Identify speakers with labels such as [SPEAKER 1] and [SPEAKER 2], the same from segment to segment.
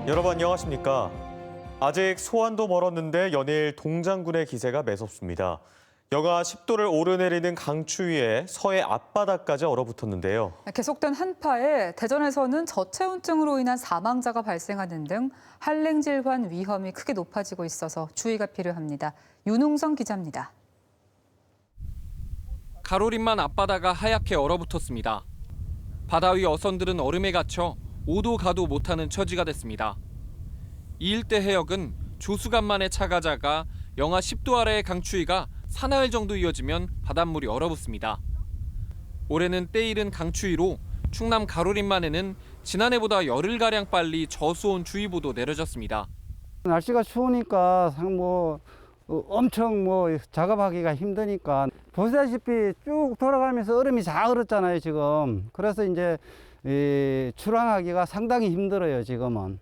[SPEAKER 1] 여러분 안녕하십니까? 아직 소환도 멀었는데 연일 동장군의 기세가 매섭습니다. 영하 10도를 오르내리는 강추위에 서해 앞바다까지 얼어붙었는데요.
[SPEAKER 2] 계속된 한파에 대전에서는 저체온증으로 인한 사망자가 발생하는 등 한랭질환 위험이 크게 높아지고 있어서 주의가 필요합니다. 윤웅성 기자입니다.
[SPEAKER 3] 가로림만 앞바다가 하얗게 얼어붙었습니다. 바다 위 어선들은 얼음에 갇혀 오도 가도 못하는 처지가 됐습니다. 이 일대 해역은 조수간만에 차가 작아 영하 10도 아래의 강추위가 사나흘 정도 이어지면 바닷물이 얼어붙습니다. 올해는 때이른 강추위로 충남 가로림만에는 지난해보다 열흘가량 빨리 저수온 주의보도 내려졌습니다.
[SPEAKER 4] 날씨가 추우니까 엄청 작업하기가 힘드니까 보시다시피 쭉 돌아가면서 얼음이 잘 얼었잖아요 지금. 그래서 이제 출항하기가 상당히 힘들어요 지금은.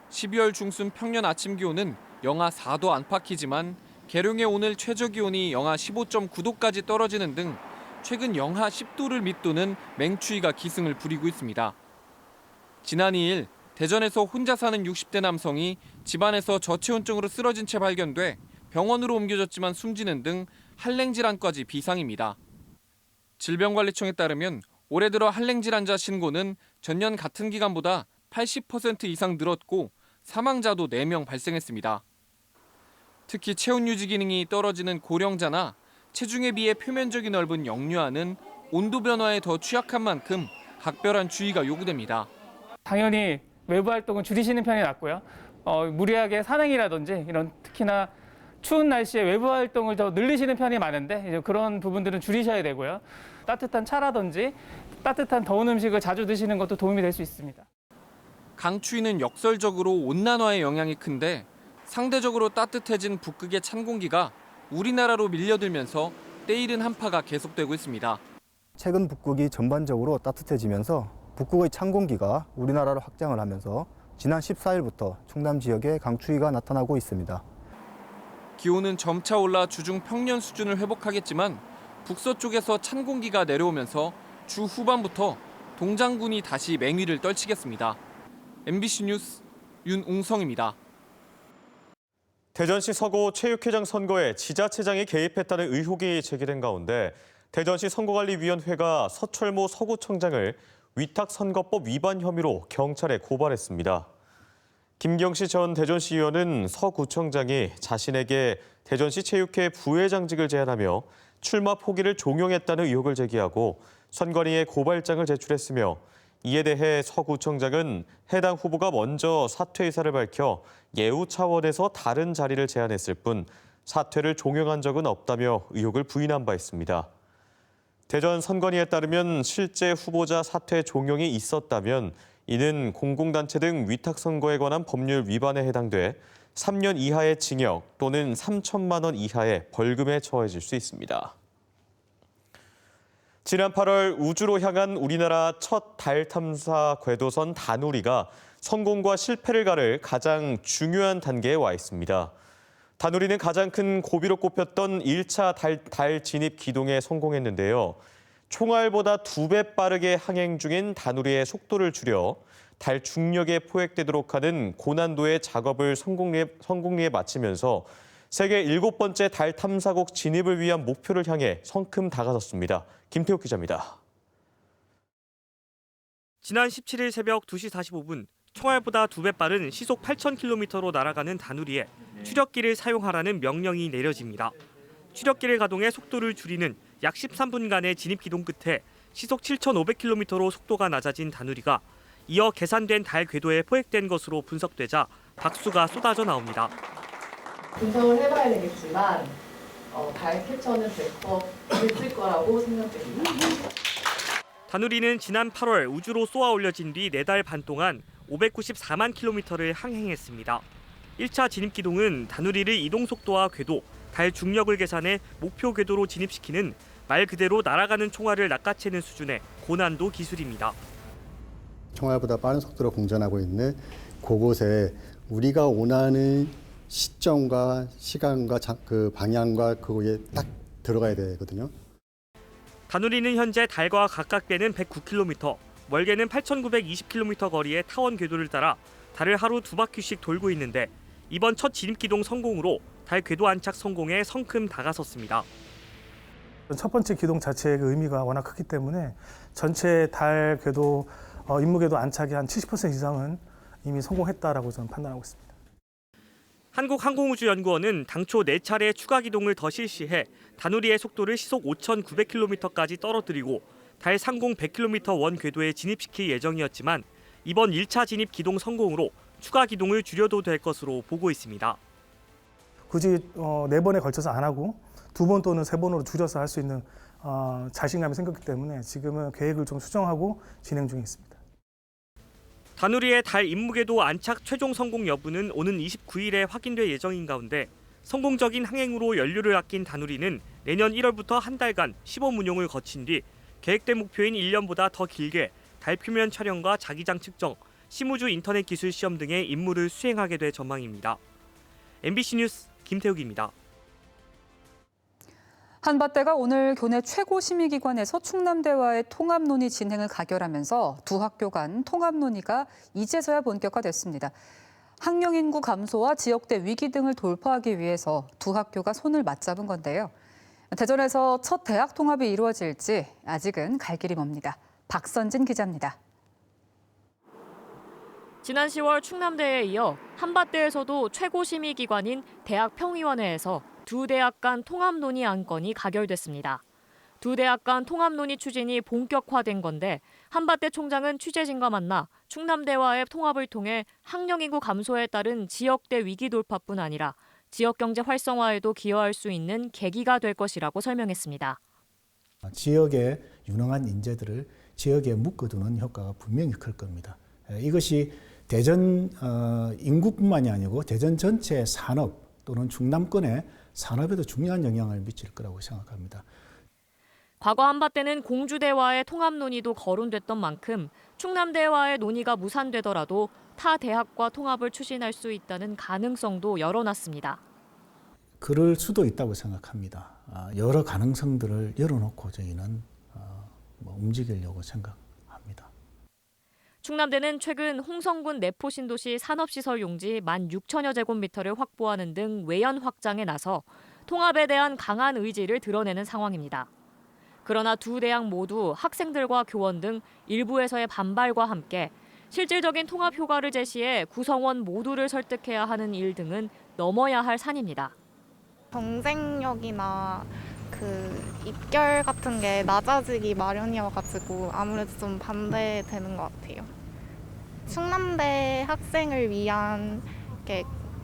[SPEAKER 3] 12월 중순 평년 아침 기온은 영하 4도 안팎이지만 계룡의 오늘 최저 기온이 영하 15.9도까지 떨어지는 등 최근 영하 10도를 밑도는 맹추위가 기승을 부리고 있습니다. 지난 2일 대전에서 혼자 사는 60대 남성이 집안에서 저체온증으로 쓰러진 채 발견돼 병원으로 옮겨졌지만 숨지는 등 한랭질환까지 비상입니다. 질병관리청에 따르면 올해 들어 한랭질환자 신고는 전년 같은 기간보다 80% 이상 늘었고 사망자도 4명 발생했습니다. 특히 체온 유지 기능이 떨어지는 고령자나 체중에 비해 표면적이 넓은 영유아는 온도 변화에 더 취약한 만큼 각별한 주의가 요구됩니다.
[SPEAKER 5] 당연히 외부 활동은 줄이시는 편이 낫고요. 무리하게 산행이라든지 이런 특히나 추운 날씨에 외부 활동을 더 늘리시는 편이 많은데 이제 그런 부분들은 줄이셔야 되고요. 따뜻한 차라든지 따뜻한 더운 음식을 자주 드시는 것도 도움이 될 수 있습니다.
[SPEAKER 3] 강추위는 역설적으로 온난화에 영향이 큰데 상대적으로 따뜻해진 북극의 찬 공기가 우리나라로 밀려들면서 때이른 한파가 계속되고 있습니다.
[SPEAKER 6] 최근 북극이 전반적으로 따뜻해지면서 북극의 찬 공기가 우리나라로 확장을 하면서 지난 14일부터 충남 지역에 강추위가 나타나고 있습니다.
[SPEAKER 3] 기온은 점차 올라 주중 평년 수준을 회복하겠지만 북서쪽에서 찬 공기가 내려오면서 주 후반부터 동장군이 다시 맹위를 떨치겠습니다. MBC 뉴스 윤웅성입니다.
[SPEAKER 1] 대전시 서구 체육회장 선거에 지자체장이 개입했다는 의혹이 제기된 가운데 대전시 선거관리위원회가 서철모 서구청장을 위탁선거법 위반 혐의로 경찰에 고발했습니다. 김경시 전 대전시의원은 서 구청장이 자신에게 대전시 체육회 부회장직을 제안하며 출마 포기를 종용했다는 의혹을 제기하고 선관위에 고발장을 제출했으며 이에 대해 서 구청장은 해당 후보가 먼저 사퇴 의사를 밝혀 예우 차원에서 다른 자리를 제안했을 뿐 사퇴를 종용한 적은 없다며 의혹을 부인한 바 있습니다. 대전 선관위에 따르면 실제 후보자 사퇴 종용이 있었다면 이는 공공단체 등 위탁선거에 관한 법률 위반에 해당돼 3년 이하의 징역 또는 3천만 원 이하의 벌금에 처해질 수 있습니다. 지난 8월 우주로 향한 우리나라 첫 달 탐사 궤도선 다누리가 성공과 실패를 가를 가장 중요한 단계에 와 있습니다. 다누리는 가장 큰 고비로 꼽혔던 1차 달 진입 기동에 성공했는데요. 총알보다 2배 빠르게 항행 중인 다누리의 속도를 줄여 달 중력에 포획되도록 하는 고난도의 작업을 성공리에 마치면서 세계 7번째 달 탐사국 진입을 위한 목표를 향해 성큼 다가섰습니다. 김태욱 기자입니다.
[SPEAKER 7] 지난 17일 새벽 2시 45분 총알보다 2배 빠른 시속 8,000km로 날아가는 다누리에 추력기를 사용하라는 명령이 내려집니다. 추력기를 가동해 속도를 줄이는 약 13분간의 진입 기동 끝에 시속 7,500km로 속도가 낮아진 다누리가 이어 계산된 달 궤도에 포획된 것으로 분석되자 박수가 쏟아져 나옵니다.
[SPEAKER 8] 분석을 해봐야 되겠지만 달 캡처는 됐을 거라고 생각됩니다.
[SPEAKER 7] 다누리는 지난 8월 우주로 쏘아 올려진 뒤 4달 반 동안 594만 킬로미터를 항행했습니다. 1차 진입 기동은 다누리를 이동 속도와 궤도, 달 중력을 계산해 목표 궤도로 진입시키는 말 그대로 날아가는 총알을 낚아채는 수준의 고난도 기술입니다.
[SPEAKER 9] 총알보다 빠른 속도로 공전하고 있는 그곳에 우리가 원하는 시점과 시간과 그 방향과 그거에 딱 들어가야 되거든요.
[SPEAKER 7] 다누리는 현재 달과 가깝게는 109km, 멀게는 8,920km 거리의 타원 궤도를 따라 달을 하루 2바퀴씩 돌고 있는데 이번 첫 진입기동 성공으로 달 궤도 안착 성공에 성큼 다가섰습니다.
[SPEAKER 10] 첫 번째 기동 자체의 그 의미가 워낙 크기 때문에 전체 달 궤도 임무 궤도 안착의 한 70% 이상은 이미 성공했다라고 저는 판단하고 있습니다.
[SPEAKER 7] 한국항공우주연구원은 당초 4차례 추가 기동을 더 실시해 다누리의 속도를 시속 5,900km까지 떨어뜨리고 달 상공 100km 원 궤도에 진입시킬 예정이었지만 이번 1차 진입 기동 성공으로 추가 기동을 줄여도 될 것으로 보고 있습니다.
[SPEAKER 10] 굳이 4번에 걸쳐서 안 하고 2번 또는 3번으로 줄여서 할 수 있는 자신감이 생겼기 때문에 지금은 계획을 좀 수정하고 진행 중에 있습니다.
[SPEAKER 7] 다누리의 달 임무궤도 안착 최종 성공 여부는 오는 29일에 확인될 예정인 가운데 성공적인 항행으로 연료를 아낀 다누리는 내년 1월부터 한 달간 시범 운용을 거친 뒤 계획된 목표인 1년보다 더 길게 달 표면 촬영과 자기장 측정, 심우주 인터넷 기술 시험 등의 임무를 수행하게 될 전망입니다. MBC 뉴스 김태욱입니다.
[SPEAKER 2] 한밭대가 오늘 교내 최고 심의기관에서 충남대와의 통합 논의 진행을 가결하면서 두 학교 간 통합 논의가 이제서야 본격화됐습니다. 학령 인구 감소와 지역대 위기 등을 돌파하기 위해서 두 학교가 손을 맞잡은 건데요. 대전에서 첫 대학 통합이 이루어질지 아직은 갈 길이 멉니다. 박선진 기자입니다.
[SPEAKER 11] 지난 10월 충남대에 이어 한밭대에서도 최고 심의기관인 대학평의원회에서 두 대학 간 통합 논의 안건이 가결됐습니다. 두 대학 간 통합 논의 추진이 본격화된 건데 한밭대 총장은 취재진과 만나 충남대와의 통합을 통해 학령 인구 감소에 따른 지역대 위기 돌파뿐 아니라 지역 경제 활성화에도 기여할 수 있는 계기가 될 것이라고 설명했습니다.
[SPEAKER 12] 지역의 유능한 인재들을 지역에 묶어두는 효과가 분명히 클 겁니다. 이것이 대전 인구뿐만이 아니고 대전 전체 산업 또는 충남권의 산업에도 중요한 영향을 미칠 거라고 생각합니다.
[SPEAKER 11] 과거 한밭대는 공주대와의 통합 논의도 거론됐던 만큼 충남대와의 논의가 무산되더라도 타 대학과 통합을 추진할 수 있다는 가능성도 열어놨습니다.
[SPEAKER 12] 그럴 수도 있다고 생각합니다. 여러 가능성들을 열어놓고 저희는 움직이려고 생각합니다.
[SPEAKER 11] 충남대는 최근 홍성군 내포신도시 산업시설 용지 16,000여 제곱미터를 확보하는 등 외연 확장에 나서 통합에 대한 강한 의지를 드러내는 상황입니다. 그러나 두 대학 모두 학생들과 교원 등 일부에서의 반발과 함께 실질적인 통합 효과를 제시해 구성원 모두를 설득해야 하는 일 등은 넘어야 할 산입니다.
[SPEAKER 13] 경쟁력이나 입결 같은 게 낮아지기 마련이어가지고 아무래도 좀 반대되는 것 같아요. 충남대 학생을 위한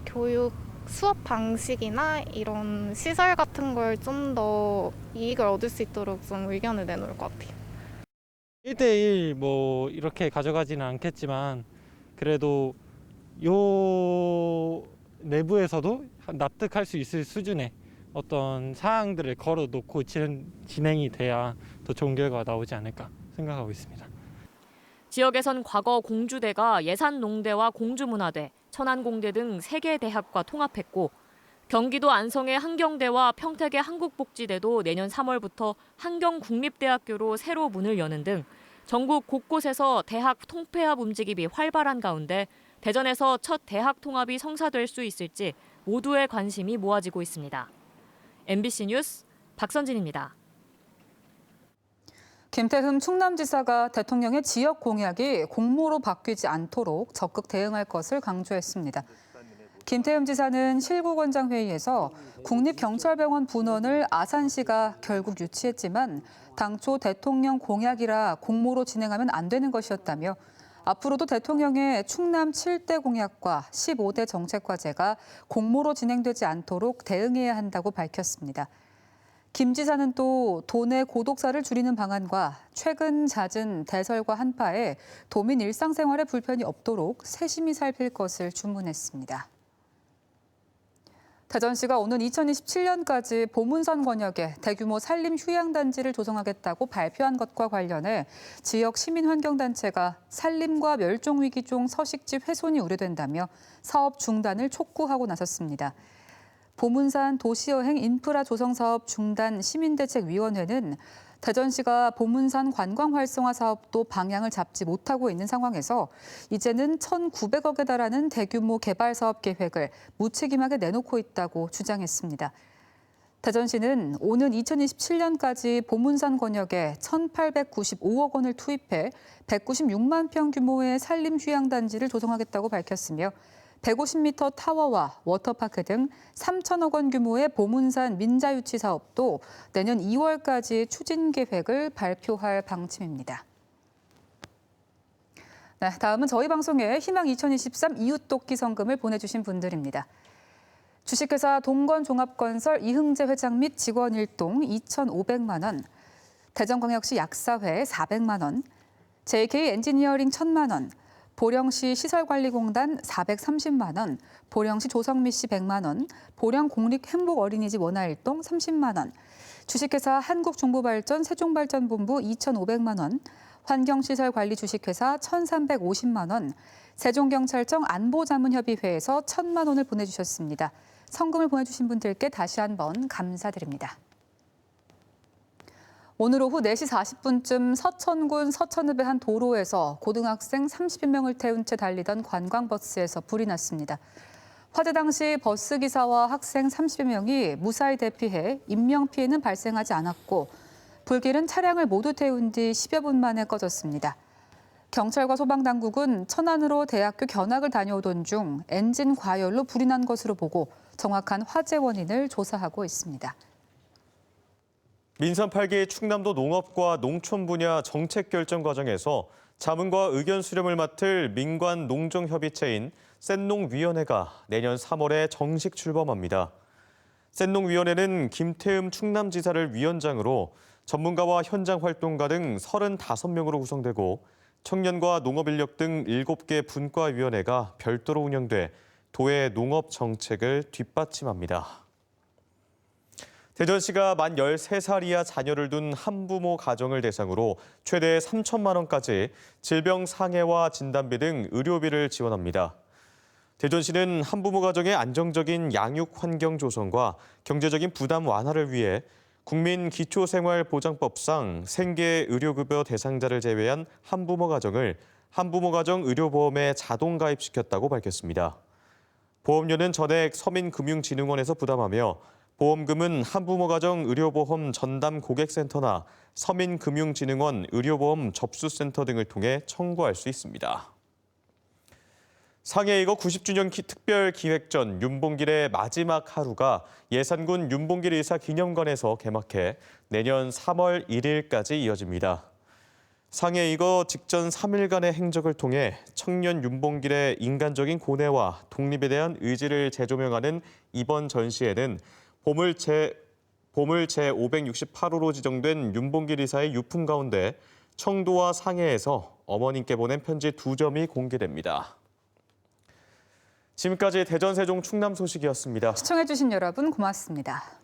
[SPEAKER 13] 교육 수업 방식이나 이런 시설 같은 걸 좀 더 이익을 얻을 수 있도록 좀 의견을 내놓을 것 같아요.
[SPEAKER 14] 1대1 이렇게 가져가지는 않겠지만 그래도 요 내부에서도 납득할 수 있을 수준의 어떤 사항들을 걸어놓고 진행이 돼야 더 좋은 결과가 나오지 않을까 생각하고 있습니다.
[SPEAKER 11] 지역에선 과거 공주대가 예산농대와 공주문화대, 천안공대 등 3개 대학과 통합했고 경기도 안성의 한경대와 평택의 한국복지대도 내년 3월부터 한경국립대학교로 새로 문을 여는 등 전국 곳곳에서 대학 통폐합 움직임이 활발한 가운데 대전에서 첫 대학 통합이 성사될 수 있을지 모두의 관심이 모아지고 있습니다. MBC 뉴스 박선진입니다.
[SPEAKER 2] 김태흠 충남지사가 대통령의 지역 공약이 공모로 바뀌지 않도록 적극 대응할 것을 강조했습니다. 김태흠 지사는 실구권장회의에서 국립경찰병원 분원을 아산시가 결국 유치했지만 당초 대통령 공약이라 공모로 진행하면 안 되는 것이었다며 앞으로도 대통령의 충남 7대 공약과 15대 정책과제가 공모로 진행되지 않도록 대응해야 한다고 밝혔습니다. 김 지사는 또 도내 고독사를 줄이는 방안과 최근 잦은 대설과 한파에 도민 일상생활에 불편이 없도록 세심히 살필 것을 주문했습니다. 대전시가 오는 2027년까지 보문산 권역에 대규모 산림 휴양단지를 조성하겠다고 발표한 것과 관련해 지역 시민환경단체가 산림과 멸종위기종 서식지 훼손이 우려된다며 사업 중단을 촉구하고 나섰습니다. 보문산 도시여행 인프라 조성사업 중단 시민대책위원회는 대전시가 보문산 관광 활성화 사업도 방향을 잡지 못하고 있는 상황에서 이제는 1,900억에 달하는 대규모 개발 사업 계획을 무책임하게 내놓고 있다고 주장했습니다. 대전시는 오는 2027년까지 보문산 권역에 1,895억 원을 투입해 196만 평 규모의 산림 휴양단지를 조성하겠다고 밝혔으며 150m 타워와 워터파크 등 3천억 원 규모의 보문산 민자유치 사업도 내년 2월까지 추진 계획을 발표할 방침입니다. 네, 다음은 저희 방송에 희망 2023 이웃돕기 성금을 보내주신 분들입니다. 주식회사 동건종합건설 이흥재 회장 및 직원 일동 2,500만 원, 대전광역시 약사회 400만 원, JK 엔지니어링 1,000만 원, 보령시 시설관리공단 430만 원, 보령시 조성미씨 100만 원, 보령공립행복어린이집 원화일동 30만 원, 주식회사 한국중부발전 세종발전본부 2,500만 원, 환경시설관리 주식회사 1,350만 원, 세종경찰청 안보자문협의회에서 1,000만 원을 보내주셨습니다. 성금을 보내주신 분들께 다시 한번 감사드립니다. 오늘 오후 4시 40분쯤 서천군 서천읍의 한 도로에서 고등학생 30여 명을 태운 채 달리던 관광버스에서 불이 났습니다. 화재 당시 버스기사와 학생 30여 명이 무사히 대피해 인명피해는 발생하지 않았고 불길은 차량을 모두 태운 뒤 10여 분 만에 꺼졌습니다. 경찰과 소방당국은 천안으로 대학교 견학을 다녀오던 중 엔진 과열로 불이 난 것으로 보고 정확한 화재 원인을 조사하고 있습니다.
[SPEAKER 1] 민선 8기 충남도 농업과 농촌 분야 정책 결정 과정에서 자문과 의견 수렴을 맡을 민관 농정협의체인 센농위원회가 내년 3월에 정식 출범합니다. 센농위원회는 김태흠 충남지사를 위원장으로 전문가와 현장 활동가 등 35명으로 구성되고 청년과 농업인력 등 7개 분과위원회가 별도로 운영돼 도의 농업 정책을 뒷받침합니다. 대전시가 만 13살 이하 자녀를 둔 한부모 가정을 대상으로 최대 3천만 원까지 질병 상해와 진단비 등 의료비를 지원합니다. 대전시는 한부모 가정의 안정적인 양육 환경 조성과 경제적인 부담 완화를 위해 국민기초생활보장법상 생계 의료급여 대상자를 제외한 한부모 가정을 한부모 가정 의료보험에 자동 가입시켰다고 밝혔습니다. 보험료는 전액 서민금융진흥원에서 부담하며 보험금은 한부모 가정 의료보험 전담 고객센터나 서민금융진흥원 의료보험 접수센터 등을 통해 청구할 수 있습니다. 상해이거 90주년 특별기획전 윤봉길의 마지막 하루가 예산군 윤봉길 의사 기념관에서 개막해 내년 3월 1일까지 이어집니다. 상해이거 직전 3일간의 행적을 통해 청년 윤봉길의 인간적인 고뇌와 독립에 대한 의지를 재조명하는 이번 전시회는 봄을 제568호로 지정된 윤봉길 의사의 유품 가운데 청도와 상해에서 어머님께 보낸 편지 2점이 공개됩니다. 지금까지 대전, 세종, 충남 소식이었습니다.
[SPEAKER 2] 시청해주신 여러분 고맙습니다.